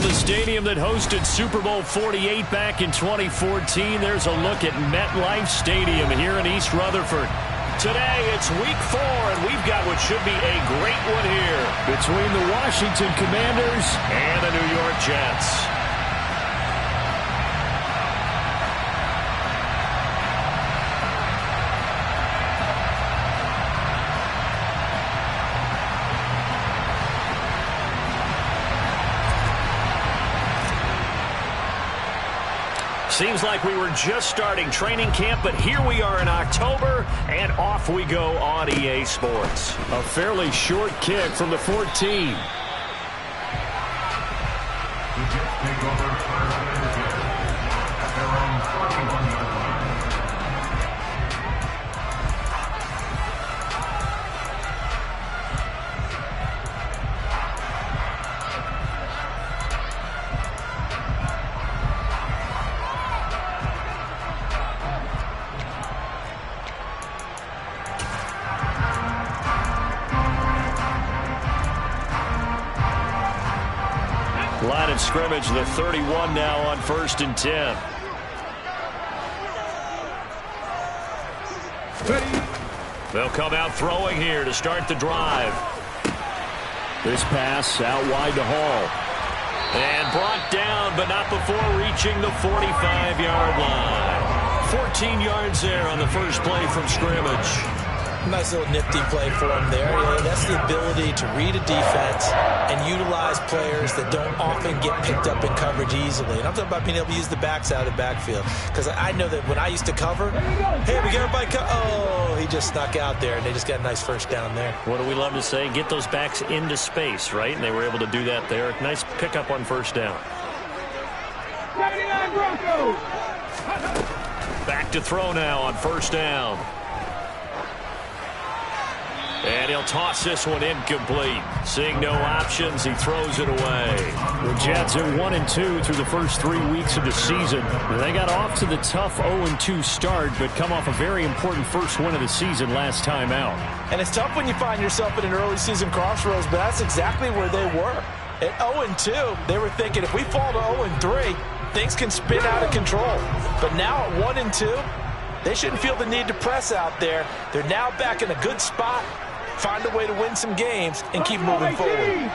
from the stadium that hosted Super Bowl 48 back in 2014. There's a look at MetLife Stadium here in East Rutherford. Today, it's week 4, and we've got what should be a great one here between the Washington Commanders and the New York Jets. Seems like we were just starting training camp, but here we are in October, and off we go on EA Sports. A fairly short kick from the 14. Line of scrimmage, the 31 now on 1st and 10. They'll come out throwing here to start the drive. This pass out wide to Hall. And brought down, but not before reaching the 45-yard line. 14 yards there on the first play from scrimmage. Nice little nifty play for him there. That's the ability to read a defense and utilize players that don't often get picked up in coverage easily. And I'm talking about being able to use the backs out of the backfield. Because I know that when I used to cover, hey, we got everybody oh, he just snuck out there, and they just got a nice first down there. What do we love to say? Get those backs into space, right? And they were able to do that there. Nice pickup on first down. 99 Broncos. Back to throw now on first down. And he'll toss this one incomplete. Seeing no options, he throws it away. The Jets are 1-2 through the first 3 weeks of the season. They got off to the tough 0-2 start, but come off a very important first win of the season last time out. And it's tough when you find yourself at an early season crossroads, but that's exactly where they were. At 0-2, they were thinking if we fall to 0-3, things can spin out of control. But now at 1-2, they shouldn't feel the need to press out there. They're now back in a good spot. Find a way to win some games and keep moving forward.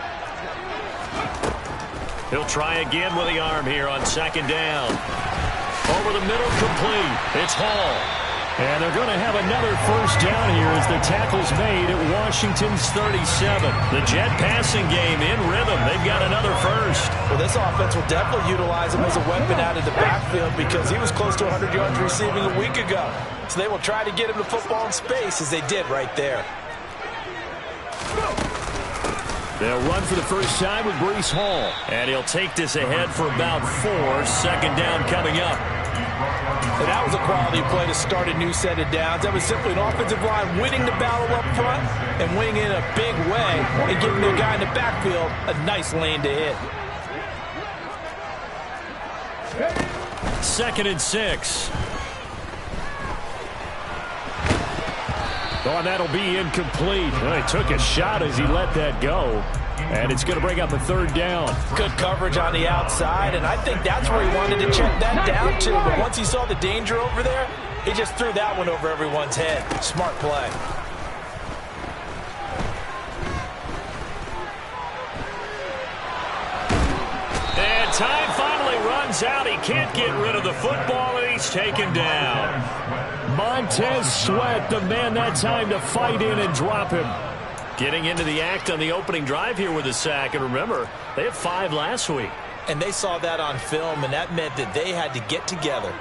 He'll try again with the arm here on second down. Over the middle, complete. It's Hall. And they're going to have another first down here as the tackle's made at Washington's 37. The Jet passing game in rhythm. They've got another first. Well, this offense will definitely utilize him as a weapon out of the backfield because he was close to 100 yards receiving a week ago. So they will try to get him the football in space as they did right there. They'll run for the first time with Breece Hall. And he'll take this ahead for about 4. Second down coming up. And that was a quality play to start a new set of downs. That was simply an offensive line winning the battle up front and winning in a big way and giving their guy in the backfield a nice lane to hit. 2nd and 6. Oh, that'll be incomplete. Well, he took a shot as he let that go. And it's going to bring up a third down. Good coverage on the outside, and I think that's where he wanted to check that down to. But once he saw the danger over there, he just threw that one over everyone's head. Smart play. And time finally runs out. He can't get rid of the football, and he's taken down. Montez Sweat, the man that time to fight in and drop him. Getting into the act on the opening drive here with a sack. And remember, they had 5 last week. And they saw that on film, and that meant that they had to get together.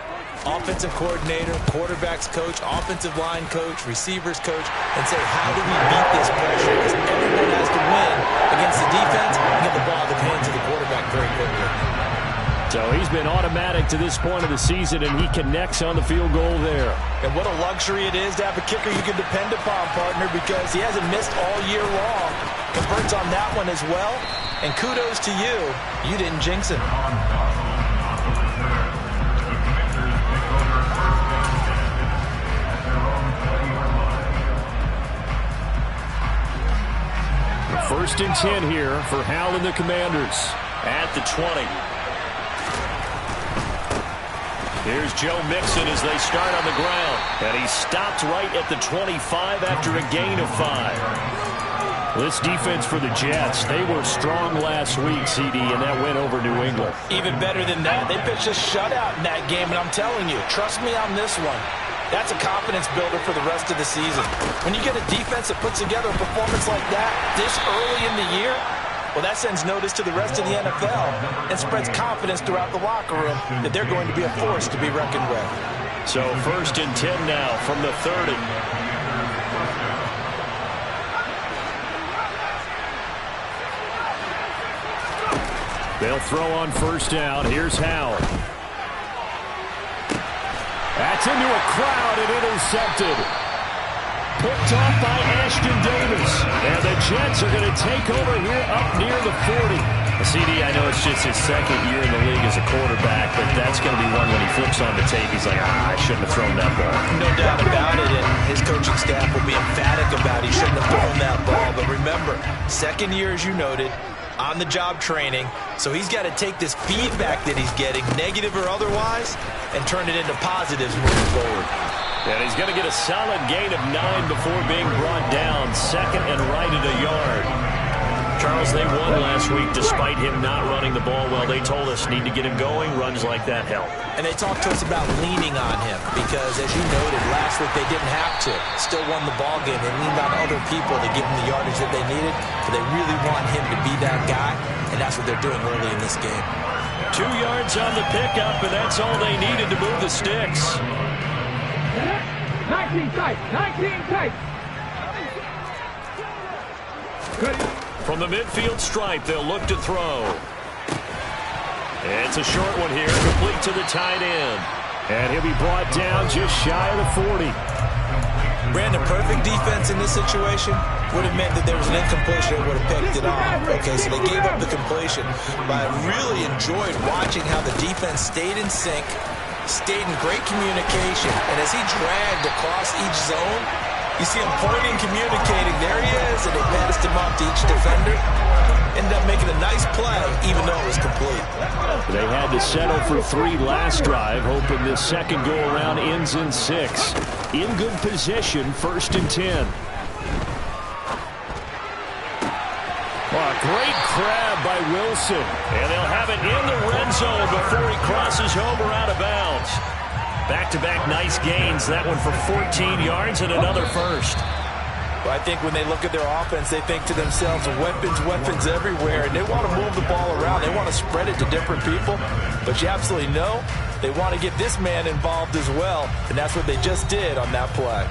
Offensive coordinator, quarterback's coach, offensive line coach, receivers coach, and say, how do we beat this pressure? Because everyone has to win against the defense and get the ball in the hands of the quarterback very quickly. So he's been automatic to this point of the season, and he connects on the field goal there. And what a luxury it is to have a kicker you can depend upon, partner, because he hasn't missed all year long. Converts on that one as well. And kudos to you. You didn't jinx it. First and 10 here for Hal and the Commanders. at the 20. Here's Joe Mixon as they start on the ground. And he stopped right at the 25 after a gain of 5. This defense for the Jets, they were strong last week, CD, and that went over New England. Even better than that, they pitched a shutout in that game, and I'm telling you, trust me on this one. That's a confidence builder for the rest of the season. When you get a defense that puts together a performance like that this early in the year, well, that sends notice to the rest of the NFL and spreads confidence throughout the locker room that they're going to be a force to be reckoned with. So 1st and 10 now from the 30. They'll throw on 1st down. Here's Howard. That's into a crowd and intercepted. Picked off by Ashton Davis. And the Jets are going to take over here up near the 40. CD, I know it's just his 2nd year in the league as a quarterback, but that's going to be one when he flips on the tape. He's like, I shouldn't have thrown that ball. No doubt about it, and his coaching staff will be emphatic about he shouldn't have thrown that ball. But remember, 2nd year, as you noted, on-the-job training, so he's got to take this feedback that he's getting, negative or otherwise, and turn it into positives moving forward. And he's going to get a solid gain of 9 before being brought down, 2nd and right at a yard. Charles, they won last week despite him not running the ball well. They told us need to get him going. Runs like that help. And they talked to us about leaning on him because, as you noted, last week they didn't have to. Still won the ball game. They leaned on other people to give them the yardage that they needed, but they really want him to be that guy, and that's what they're doing early in this game. 2 yards on the pickup, and that's all they needed to move the sticks. 19 tight. Good. From the midfield stripe, they'll look to throw. It's a short one here, complete to the tight end. And he'll be brought down just shy of the 40. Brandon, perfect defense in this situation would have meant that there was an incompletion that would have picked it off. Okay, so they gave up the completion. But I really enjoyed watching how the defense stayed in sync, stayed in great communication, and as he dragged across each zone, you see him pointing, communicating. There he is, and they passed him off to each defender. Ended up making a nice play, even though it was complete. They had to settle for 3 last drive, hoping this second go-around ends in 6. In good position, 1st and 10. Oh, great grab by Wilson. And they'll have it in the red zone before he crosses home or out of bounds. Back-to-back nice gains. That one for 14 yards and another first. Well, I think when they look at their offense, they think to themselves, weapons everywhere, and they want to move the ball around. They want to spread it to different people, but you absolutely know they want to get this man involved as well, and that's what they just did on that play.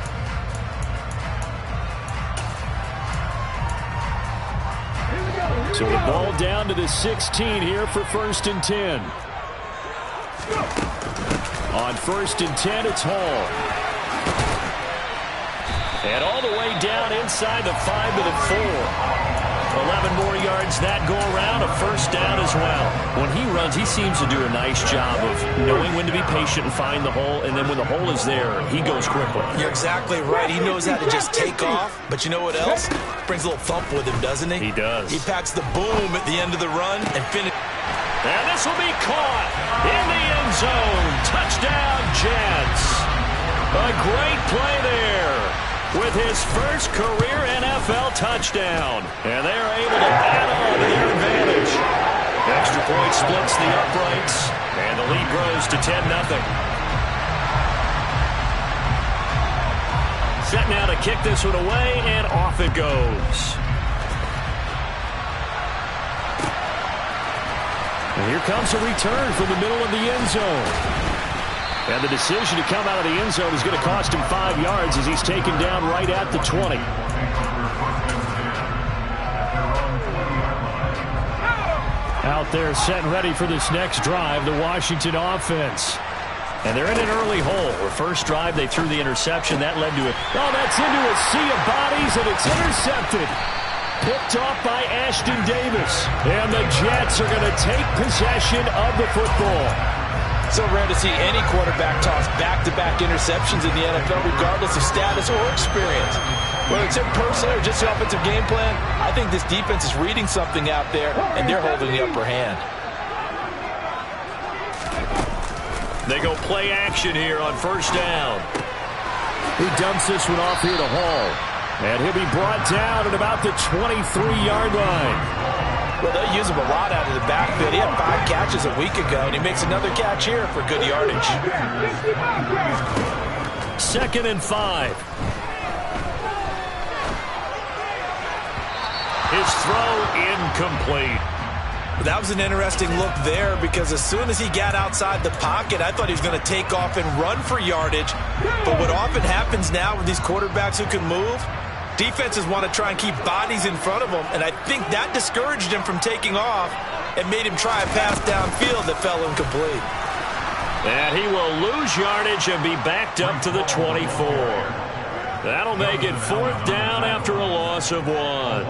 So the ball down to the 16 here for 1st and 10. On 1st and 10, it's Hall. And all the way down inside the 5 to the 4. 11 more yards that go around, a first down as well. When he runs, he seems to do a nice job of knowing when to be patient and find the hole, and then when the hole is there, he goes quickly. You're exactly right. He knows how to just take off, but you know what else? Brings a little thump with him, doesn't he? He does. He packs the boom at the end of the run and finishes. And this will be caught in the end zone. Touchdown, Jets. A great play there with his first career NFL touchdown. And they're able to add on to their advantage. Extra point splits the uprights, and the lead grows to 10-0. Set now to kick this one away, and off it goes. And here comes a return from the middle of the end zone. And the decision to come out of the end zone is going to cost him 5 yards as he's taken down right at the 20. Out there set and ready for this next drive, the Washington offense. And they're in an early hole. Their first drive, they threw the interception. That led to it. Oh, that's into a sea of bodies, and it's intercepted. Picked off by Ashton Davis. And the Jets are going to take possession of the football. So rare to see any quarterback toss back-to-back interceptions in the NFL, regardless of status or experience. Whether it's him personally or just the offensive game plan, I think this defense is reading something out there, and they're holding the upper hand. They go play action here on first down. He dumps this one off here to Hall. And he'll be brought down at about the 23-yard line. Well, they'll use him a lot out of the backfield. He had 5 catches a week ago, and he makes another catch here for good yardage. 2nd and 5. His throw incomplete. That was an interesting look there because as soon as he got outside the pocket, I thought he was going to take off and run for yardage. But what often happens now with these quarterbacks who can move, defenses want to try and keep bodies in front of them, and I think that discouraged him from taking off and made him try a pass downfield that fell incomplete. And he will lose yardage and be backed up to the 24. That'll make it 4th down after a loss of 1.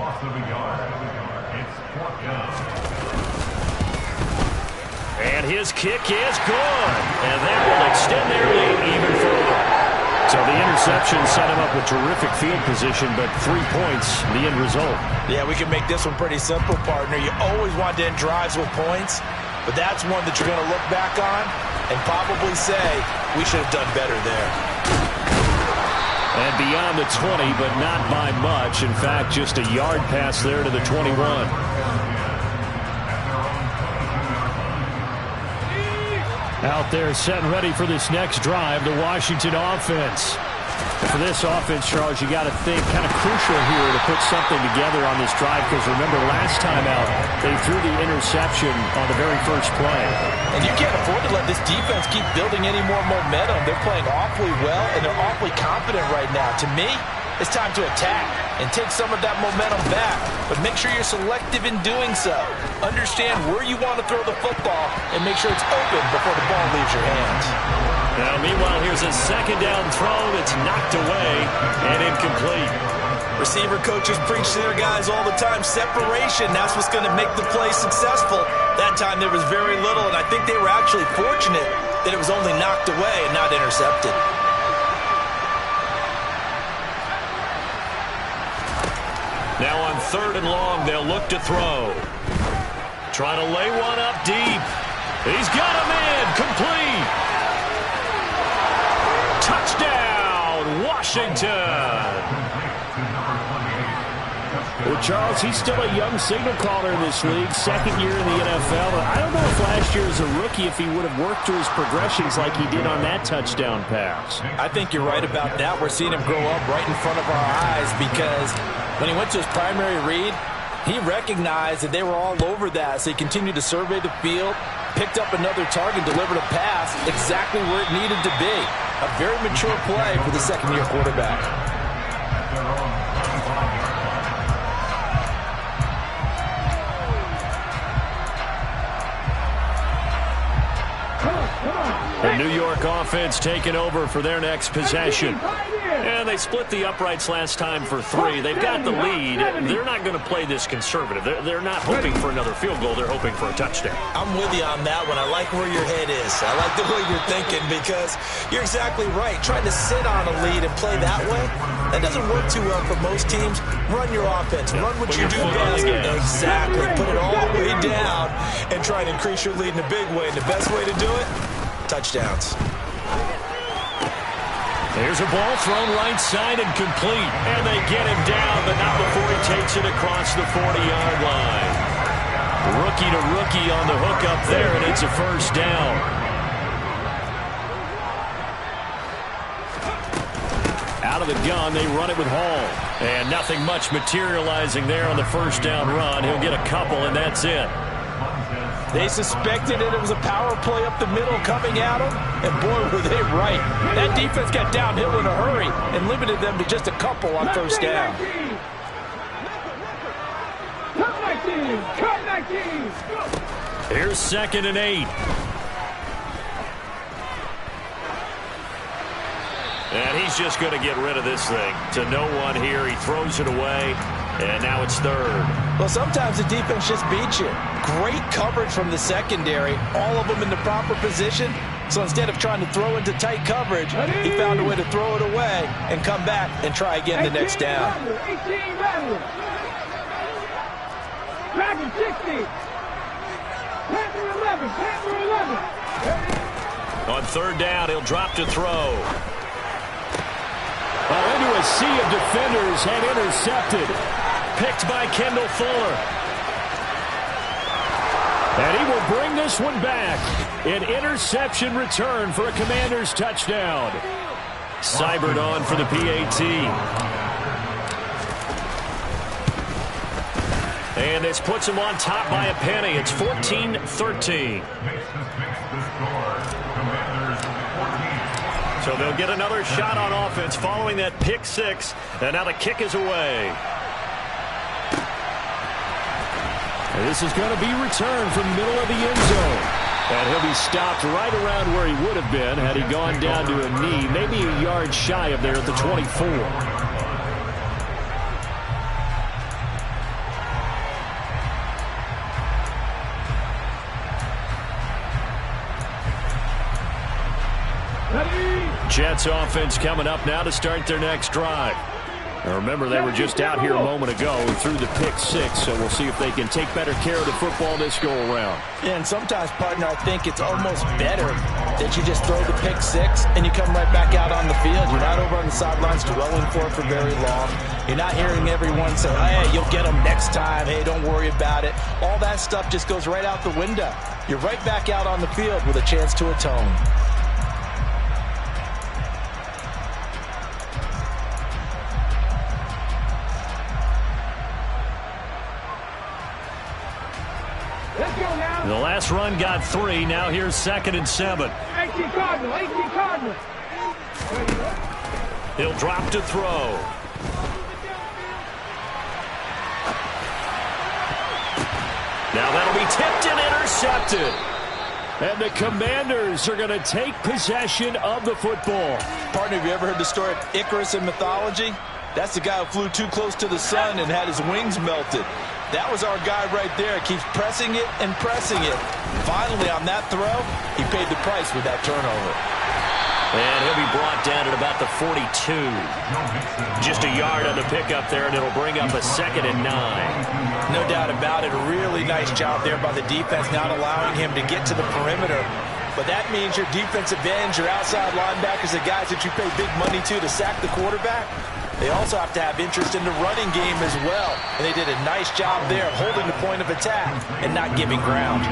And his kick is good. And that will extend their lead even further. So the interception set him up with terrific field position, but 3 points, the end result. Yeah, we can make this one pretty simple, partner. You always want to end drives with points, but that's one that you're going to look back on and probably say, we should have done better there. And beyond the 20, but not by much. In fact, just a yard pass there to the 21. Out there set and ready for this next drive, the Washington offense. For this offense, Charles, you got to think kind of crucial here to put something together on this drive because remember last time out, they threw the interception on the very first play. And you can't afford to let this defense keep building any more momentum. They're playing awfully well, and they're awfully confident right now. To me, it's time to attack and take some of that momentum back, but make sure you're selective in doing so. Understand where you want to throw the football and make sure it's open before the ball leaves your hands. Now, meanwhile, here's a 2nd down throw that's knocked away and incomplete. Receiver coaches preach to their guys all the time, separation, that's what's going to make the play successful. That time there was very little, and I think they were actually fortunate that it was only knocked away and not intercepted. Now on 3rd and long, they'll look to throw. Trying to lay one up deep. He's got him in. Complete. Touchdown, Washington. Well, Charles, he's still a young signal caller in this league, 2nd year in the NFL. I don't know if last year as a rookie if he would have worked through his progressions like he did on that touchdown pass. I think you're right about that. We're seeing him grow up right in front of our eyes because when he went to his primary read, he recognized that they were all over that, so he continued to survey the field, picked up another target, delivered a pass exactly where it needed to be. A very mature play for the 2nd-year quarterback. The New York offense taking over for their next possession. And they split the uprights last time for 3. They've got the lead. They're not going to play this conservative. They're not hoping for another field goal. They're hoping for a touchdown. I'm with you on that one. I like where your head is. I like the way you're thinking because you're exactly right. Trying to sit on a lead and play that way, that doesn't work too well for most teams. Run your offense. Run what you do best. Exactly. Put it all the way down and try to increase your lead in a big way. And the best way to do it, touchdowns. There's a ball thrown right side and complete. And they get him down, but not before he takes it across the 40-yard line. Rookie to rookie on the hook up there, and it's a 1st down. Out of the gun, they run it with Hall. And nothing much materializing there on the 1st down run. He'll get a couple, and that's it. They suspected it was a power play up the middle coming at them, and boy, were they right. That defense got downhill in a hurry and limited them to just a couple on 1st down. Here's 2nd and 8. And he's just going to get rid of this thing. To no one here. He throws it away. And now it's 3rd. Well, sometimes the defense just beats you. Great coverage from the secondary. All of them in the proper position. So instead of trying to throw into tight coverage, he found a way to throw it away and come back and try again the next down. 18 Rattler. Dragon 60. Panther 11. Panther 11. On third down, he'll drop to throw. Into a sea of defenders and intercepted. Picked by Kendall Fuller. And he will bring this one back. An interception return for a Commanders touchdown. Seibert on for the PAT. And this puts him on top by a penny. It's 14-13. So they'll get another shot on offense following that pick six. And now the kick is away. And this is going to be returned from the middle of the end zone. And he'll be stopped right around where he would have been had he gone down to a knee, maybe a yard shy of there at the 24. Jets offense coming up now to start their next drive. Now remember, they were just out here a moment ago through the pick six, so we'll see if they can take better care of the football this go-around. Yeah, and sometimes, partner, I think it's almost better that you just throw the pick six and you come right back out on the field. You're not over on the sidelines dwelling for it for very long. You're not hearing everyone say, hey, you'll get them next time. Hey, don't worry about it. All that stuff just goes right out the window. You're right back out on the field with a chance to atone. The last run got 3. Now here's 2nd and 7. 18 Cardinal. 18 Cardinal. He'll drop to throw. Now that'll be tipped and intercepted. And the Commanders are going to take possession of the football. Partner, have you ever heard the story of Icarus in mythology? That's the guy who flew too close to the sun and had his wings melted. That was our guy right there. Keeps pressing it and pressing it. Finally, on that throw, he paid the price with that turnover. And he'll be brought down at about the 42. Just a yard on the pickup there, and it'll bring up a 2nd and 9. No doubt about it. A really nice job there by the defense, not allowing him to get to the perimeter. But that means your defensive ends, your outside linebackers, the guys that you pay big money to sack the quarterback, they also have to have interest in the running game as well. And they did a nice job there of holding the point of attack and not giving ground.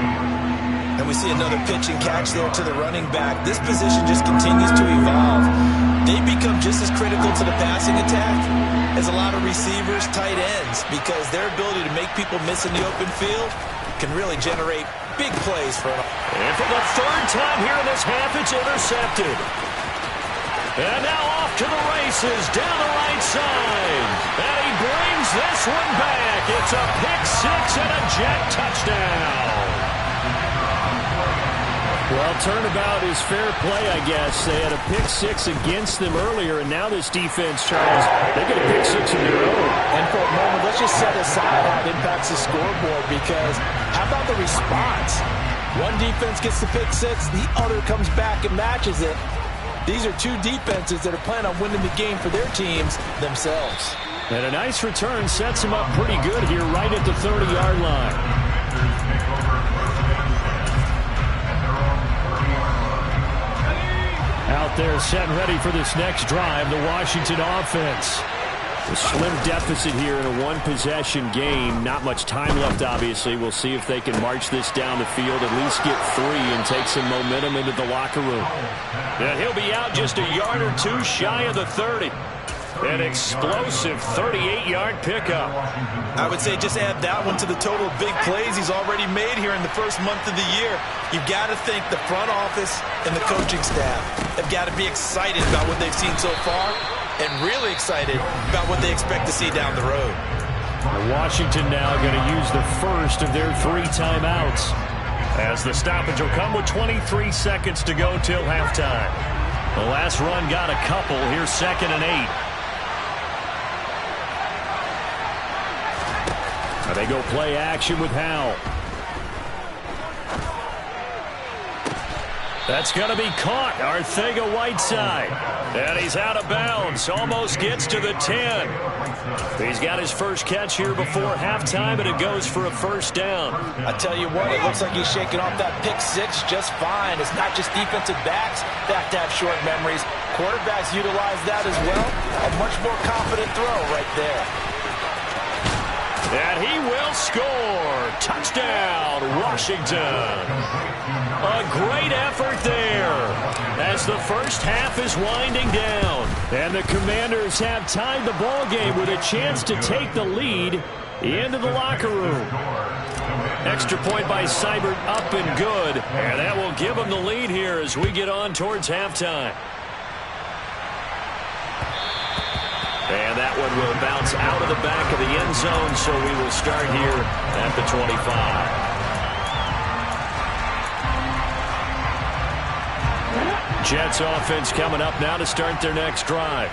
And we see another pitch and catch there to the running back. This position just continues to evolve. They become just as critical to the passing attack as a lot of receivers, tight ends, because their ability to make people miss in the open field can really generate big plays for them. And for the 3rd time here in this half, it's intercepted. And now off to the races down the right side. And he brings this one back. It's a pick six and a Jet touchdown. Well, turnabout is fair play, I guess. They had a pick six against them earlier, and now this defense, Charles, they get a pick six of their own. And for a moment, let's just set aside how it impacts the scoreboard, because how about the response? One defense gets the pick six, the other comes back and matches it. These are two defenses that are planning on winning the game for their teams themselves. And a nice return sets him up pretty good here right at the 30-yard line. Out there set and ready for this next drive, the Washington offense. A slim deficit here in a one-possession game. Not much time left, obviously. We'll see if they can march this down the field, at least get 3 and take some momentum into the locker room. And he'll be out just a yard or two shy of the 30. An explosive 38-yard pickup. I would say just add that one to the total of big plays he's already made here in the first month of the year. You've got to think the front office and the coaching staff have got to be excited about what they've seen so far and really excited about what they expect to see down the road. Washington now going to use the first of their 3 timeouts. As the stoppage will come with 23 seconds to go till halftime. The last run got a couple. Here's 2nd and 8. Now they go play action with Howell. That's going to be caught. Arcega-Whiteside. And he's out of bounds. Almost gets to the 10. He's got his first catch here before halftime, and it goes for a first down. I tell you what, it looks like he's shaking off that pick six just fine. It's not just defensive backs that have to have short memories. Quarterbacks utilize that as well. A much more confident throw right there. And he will score. Touchdown, Washington. A great effort there as the first half is winding down. And the Commanders have tied the ball game with a chance to take the lead into the locker room. Extra point by Seibert, up and good. And that will give them the lead here as we get on towards halftime. And that one will bounce out of the back of the end zone, so we will start here at the 25. Jets offense coming up now to start their next drive.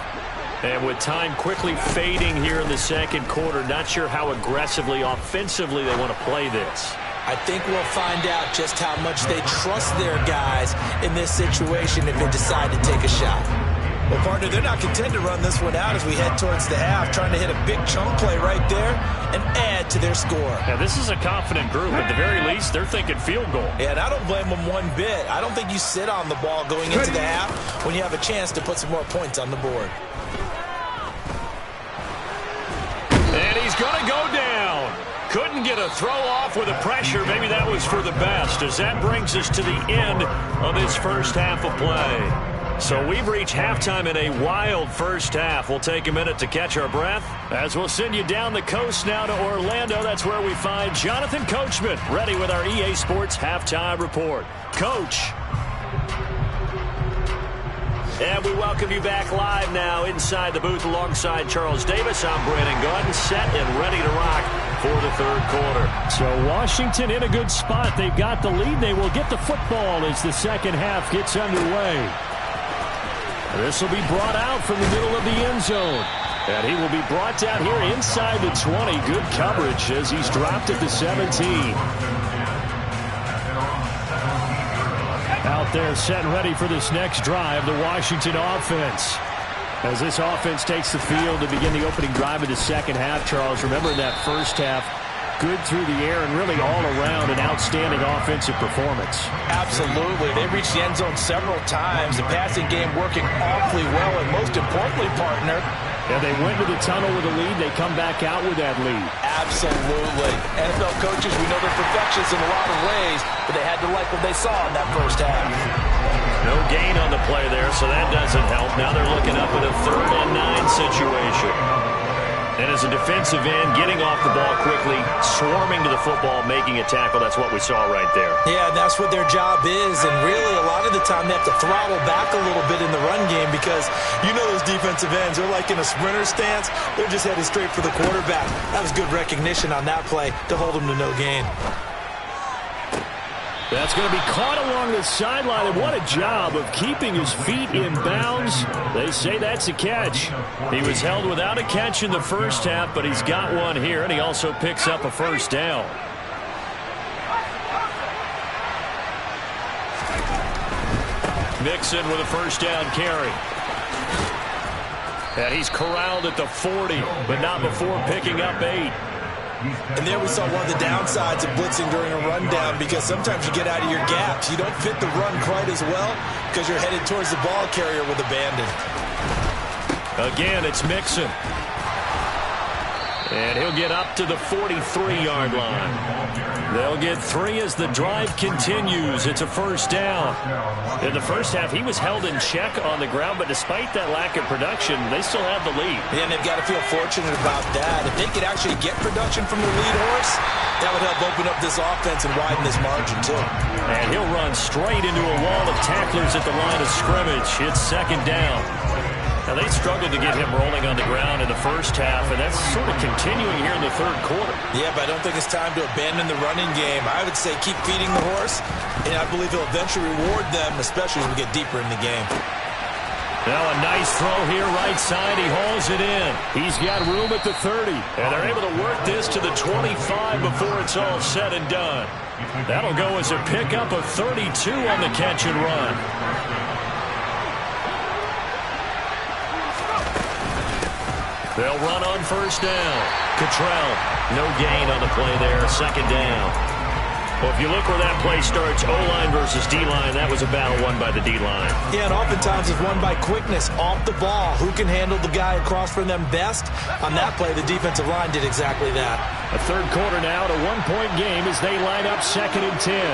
And with time quickly fading here in the second quarter, not sure how aggressively, offensively they want to play this. I think we'll find out just how much they trust their guys in this situation if they decide to take a shot. Well, partner, they're not content to run this one out as we head towards the half, trying to hit a big chunk play right there and add to their score. Yeah, this is a confident group. At the very least, they're thinking field goal. Yeah, and I don't blame them one bit. I don't think you sit on the ball going into the half when you have a chance to put some more points on the board. And he's going to go down. Couldn't get a throw off with the pressure. Maybe that was for the best, as that brings us to the end of this first half of play. So we've reached halftime in a wild first half. We'll take a minute to catch our breath as we'll send you down the coast now to Orlando. That's where we find Jonathan Coachman ready with our EA Sports Halftime Report. Coach. And we welcome you back live now inside the booth alongside Charles Davis. I'm Brandon Gaudin, set and ready to rock for the third quarter. So Washington in a good spot. They've got the lead. They will get the football as the second half gets underway. This will be brought out from the middle of the end zone. And he will be brought down here inside the 20. Good coverage as he's dropped at the 17. Out there set and ready for this next drive, the Washington offense. As this offense takes the field to begin the opening drive of the second half, Charles, remember in that first half, good through the air and really all around an outstanding offensive performance. Absolutely. They reached the end zone several times. The passing game working awfully well, and most importantly, partner, yeah, they went to the tunnel with a lead. They come back out with that lead. Absolutely. NFL coaches, we know they're perfectionists in a lot of ways, but they had to like what they saw in that first half. No gain on the play there, so that doesn't help. Now they're looking up at a 3rd and 9 situation. And as a defensive end, getting off the ball quickly, swarming to the football, making a tackle, that's what we saw right there. Yeah, that's what their job is, and really a lot of the time they have to throttle back a little bit in the run game because you know those defensive ends, they're like in a sprinter stance. They're just headed straight for the quarterback. That was good recognition on that play to hold them to no gain. That's going to be caught along the sideline, and what a job of keeping his feet in bounds. They say that's a catch. He was held without a catch in the first half, but he's got one here, and he also picks up a first down. Mixon with a first down carry. And he's corralled at the 40, but not before picking up 8. And there we saw one of the downsides of blitzing during a rundown because sometimes you get out of your gaps. You don't fit the run quite as well because you're headed towards the ball carrier with abandon. Again, it's Mixon. And he'll get up to the 43-yard line. They'll get 3 as the drive continues. It's a first down. In the first half, he was held in check on the ground, but despite that lack of production, they still have the lead. Yeah, and they've got to feel fortunate about that. If they could actually get production from the lead horse, that would help open up this offense and widen this margin, too. And he'll run straight into a wall of tacklers at the line of scrimmage. It's second down. Now, they struggled to get him rolling on the ground in the first half, and that's sort of continuing here in the third quarter. Yeah, but I don't think it's time to abandon the running game. I would say keep feeding the horse, and I believe he'll eventually reward them, especially as we get deeper in the game. Now a nice throw here right side. He hauls it in. He's got room at the 30. And they're able to work this to the 25 before it's all said and done. That'll go as a pickup of 32 on the catch and run. They'll run on first down. Cottrell, no gain on the play there. Second down. Well, if you look where that play starts, O-line versus D-line, that was a battle won by the D-line. Yeah, and oftentimes it's won by quickness off the ball. Who can handle the guy across from them best? On that play, the defensive line did exactly that. A third quarter now, a one-point game as they line up 2nd and 10.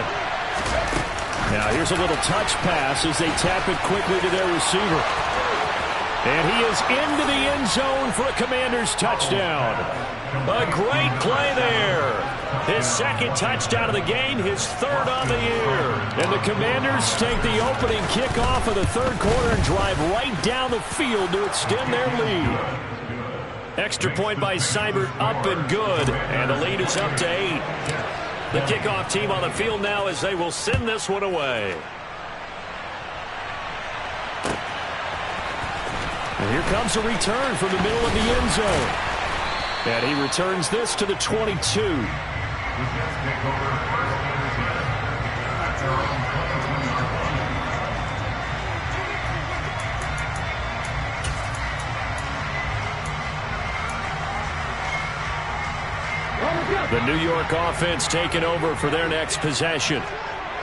Now here's a little touch pass as they tap it quickly to their receiver. And he is into the end zone for a Commanders touchdown. A great play there. His second touchdown of the game, his third on the year. And the Commanders take the opening kickoff of the third quarter and drive right down the field to extend their lead. Extra point by Seibert, up and good. And the lead is up to 8. The kickoff team on the field now as they will send this one away. And here comes a return from the middle of the end zone. And he returns this to the 22. The New York offense taking over for their next possession.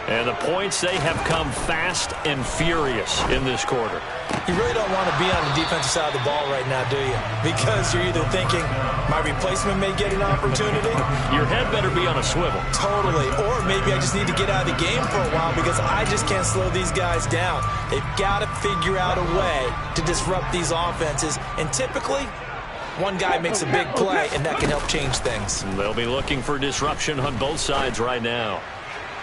And the points, they have come fast and furious in this quarter. You really don't want to be on the defensive side of the ball right now, do you? Because you're either thinking, my replacement may get an opportunity. Your head better be on a swivel. Totally. Or maybe I just need to get out of the game for a while because I just can't slow these guys down. They've got to figure out a way to disrupt these offenses. And typically, one guy makes a big play, and that can help change things. They'll be looking for disruption on both sides right now.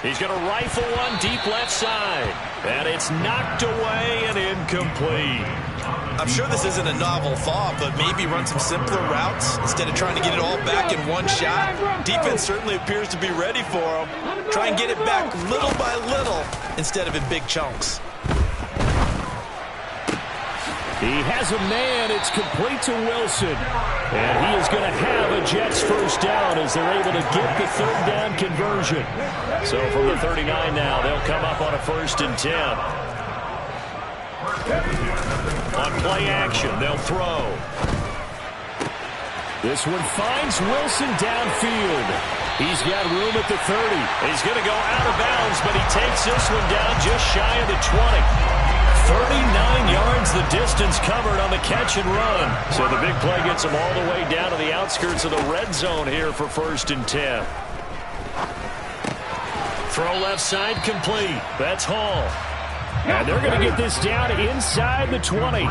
He's going to rifle one deep left side. And it's knocked away and incomplete. I'm sure this isn't a novel thought, but maybe run some simpler routes instead of trying to get it all back in one shot. Defense certainly appears to be ready for him. Try and get it back little by little instead of in big chunks. He has a man. It's complete to Wilson. And he is going to have a Jets first down as they're able to get the third down conversion. So from the 39 now, they'll come up on a 1st and 10. On play action, they'll throw. This one finds Wilson downfield. He's got room at the 30. He's going to go out of bounds, but he takes this one down just shy of the 20. 39 yards the distance covered on the catch and run. So the big play gets him all the way down to the outskirts of the red zone here for 1st and 10. Throw left side complete. That's Hall. And they're going to get this down inside the 20.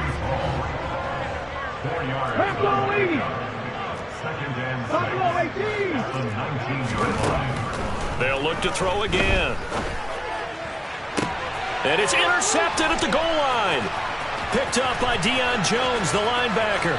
They'll look to throw again. And it's intercepted at the goal line. Picked up by Deion Jones, the linebacker.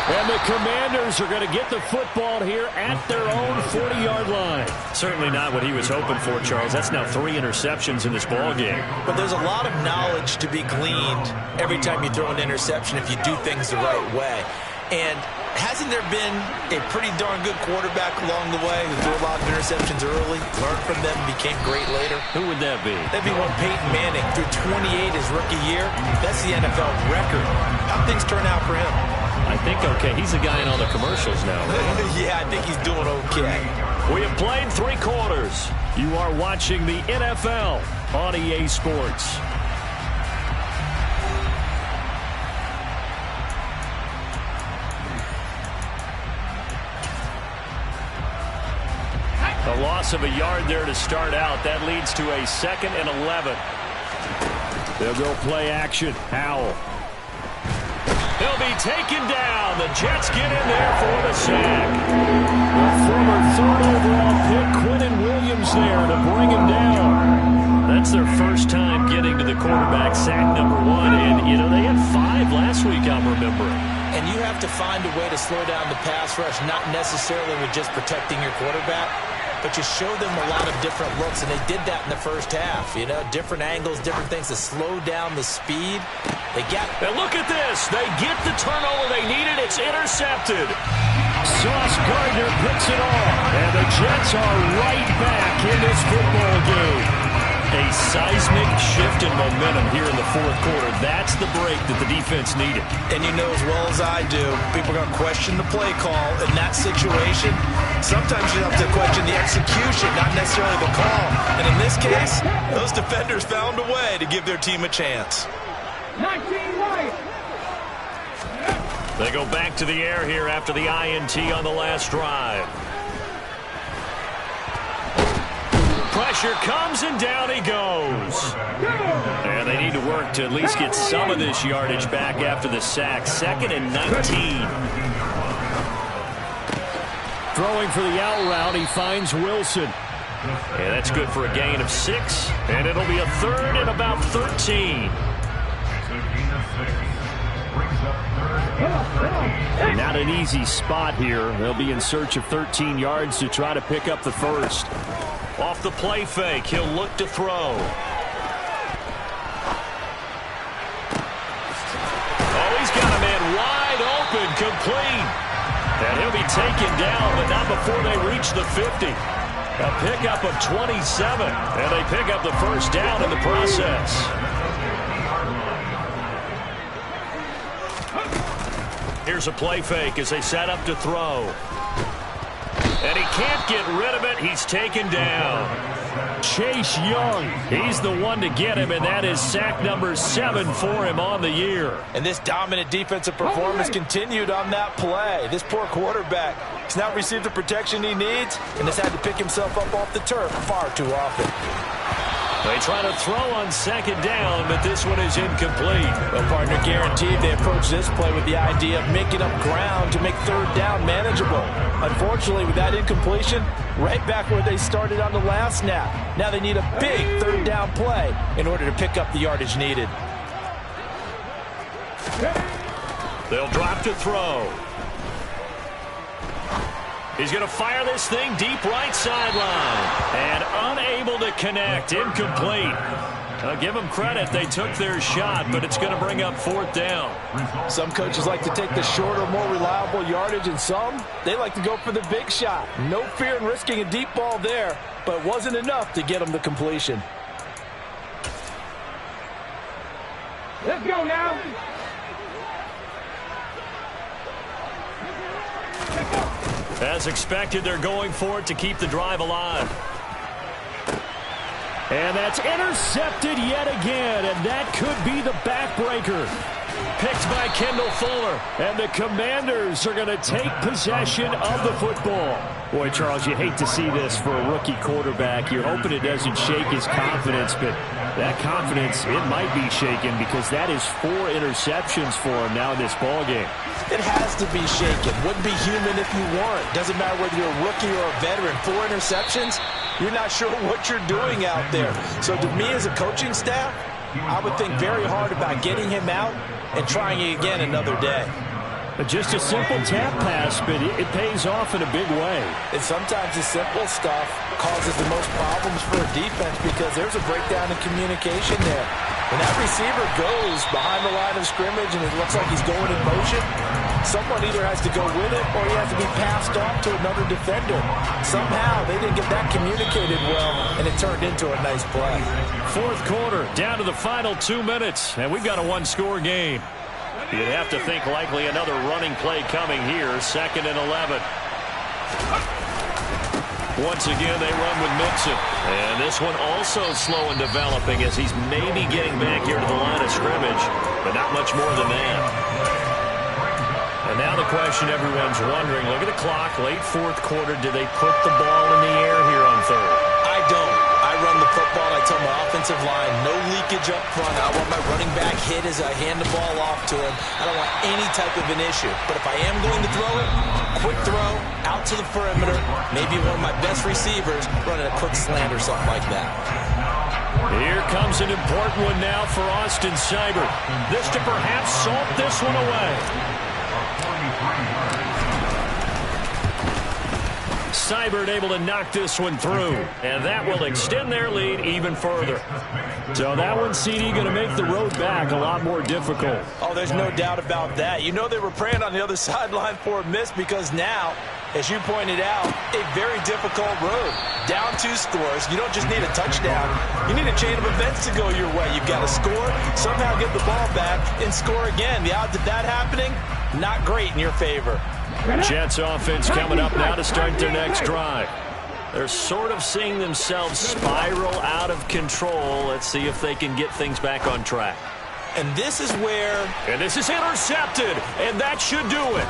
And the Commanders are going to get the football here at their own 40-yard line. Certainly not what he was hoping for, Charles. That's now 3 interceptions in this ball game. But there's a lot of knowledge to be gleaned every time you throw an interception if you do things the right way. And hasn't there been a pretty darn good quarterback along the way who threw a lot of interceptions early, learned from them, and became great later? Who would that be? That'd be one Peyton Manning. Threw 28 his rookie year. That's the NFL record. How'd things turn out for him? I think okay. He's the guy in all the commercials now. Yeah, I think he's doing okay. We have played 3 quarters. You are watching the NFL on EA Sports. A loss of a yard there to start out. That leads to a 2nd and 11. They'll go play action. Howell. He'll be taken down. The Jets get in there for the sack. The former 3rd overall pick, Quinnen Williams, there to bring him down. That's their first time getting to the quarterback, sack number 1. And, you know, they had 5 last week, I'm remembering. And you have to find a way to slow down the pass rush, not necessarily with just protecting your quarterback, but you show them a lot of different looks, and they did that in the first half. You know, different angles, different things to slow down the speed. And look at this. They get the turnover they needed. It's intercepted. Sauce Gardner picks it off. And the Jets are right back in this football game. A seismic shift in momentum here in the fourth quarter. That's the break that the defense needed. And you know as well as I do, people are going to question the play call in that situation. Sometimes you have to question the execution, not necessarily the call. And in this case, those defenders found a way to give their team a chance. 19 right. They go back to the air here after the INT on the last drive. Pressure comes, and down he goes. And they need to work to at least get some of this yardage back after the sack. 2nd and 19. Throwing for the out route, he finds Wilson. And that's good for a gain of 6. And it'll be a 3rd and about 13. Not an easy spot here. They'll be in search of 13 yards to try to pick up the first. Off the play fake, he'll look to throw. Oh, he's got a man wide open, complete. And he'll be taken down, but not before they reach the 50. A pickup of 27, and they pick up the first down in the process. Here's a play fake as they set up to throw. And he can't get rid of it. He's taken down. Chase Young, he's the one to get him, and that is sack number 7 for him on the year. And this dominant defensive performance continued on that play. This poor quarterback has not received the protection he needs and has had to pick himself up off the turf far too often. They try to throw on 2nd down, but this one is incomplete. Well, partner, guaranteed they approach this play with the idea of making up ground to make 3rd down manageable. Unfortunately, with that incompletion, right back where they started on the last snap. Now they need a big 3rd down play in order to pick up the yardage needed. They'll drop to throw. He's going to fire this thing deep right sideline. And unable to connect. Incomplete. I'll give them credit. They took their shot, but it's going to bring up 4th down. Some coaches like to take the shorter, more reliable yardage, and some, they like to go for the big shot. No fear in risking a deep ball there, but it wasn't enough to get them the completion. Let's go now. As expected, they're going for it to keep the drive alive. And that's intercepted yet again, and that could be the backbreaker. Picked by Kendall Fuller. And the Commanders are going to take possession of the football. Boy, Charles, you hate to see this for a rookie quarterback. You're hoping it doesn't shake his confidence, but that confidence, it might be shaken because that is 4 interceptions for him now in this ballgame. It has to be shaken. Wouldn't be human if you weren't. Doesn't matter whether you're a rookie or a veteran. 4 interceptions, you're not sure what you're doing out there. So to me as a coaching staff, I would think very hard about getting him out and trying it again another day. Just a simple tap pass, but it pays off in a big way. And sometimes the simple stuff causes the most problems for a defense because there's a breakdown in communication there. When that receiver goes behind the line of scrimmage and it looks like he's going in motion, someone either has to go with it or he has to be passed off to another defender. Somehow they didn't get that communicated well, and it turned into a nice play. 4th quarter, down to the final 2 minutes, and we've got a 1-score game. You'd have to think likely another running play coming here. 2nd and 11. Once again, they run with Mixon. And this one also slow in developing as he's maybe getting back here to the line of scrimmage, but not much more than that. And now the question everyone's wondering, look at the clock, late 4th quarter, do they put the ball in the air here on 3rd? I don't. I run the football. I tell my offensive line, no leakage up front. I want my running back hit as I hand the ball off to him. I don't want any type of an issue. But if I am going to throw it, quick throw, out to the perimeter, maybe one of my best receivers running a quick slant or something like that. Here comes an important one now for Austin Seibert. This to perhaps salt this one away. Seibert able to knock this one through. And that will extend their lead even further. So that one, CD, going to make the road back a lot more difficult. Oh, there's no doubt about that. You know they were praying on the other sideline for a miss because now, as you pointed out, a very difficult road. Down 2 scores. You don't just need a touchdown. You need a chain of events to go your way. You've got to score, somehow get the ball back, and score again. The odds of that happening, not great in your favor. Jets offense coming up now to start their next drive. They're sort of seeing themselves spiral out of control. Let's see if they can get things back on track. And this is where... And this is intercepted, and that should do it.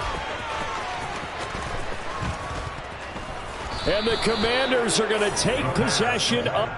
And the Commanders are going to take possession up.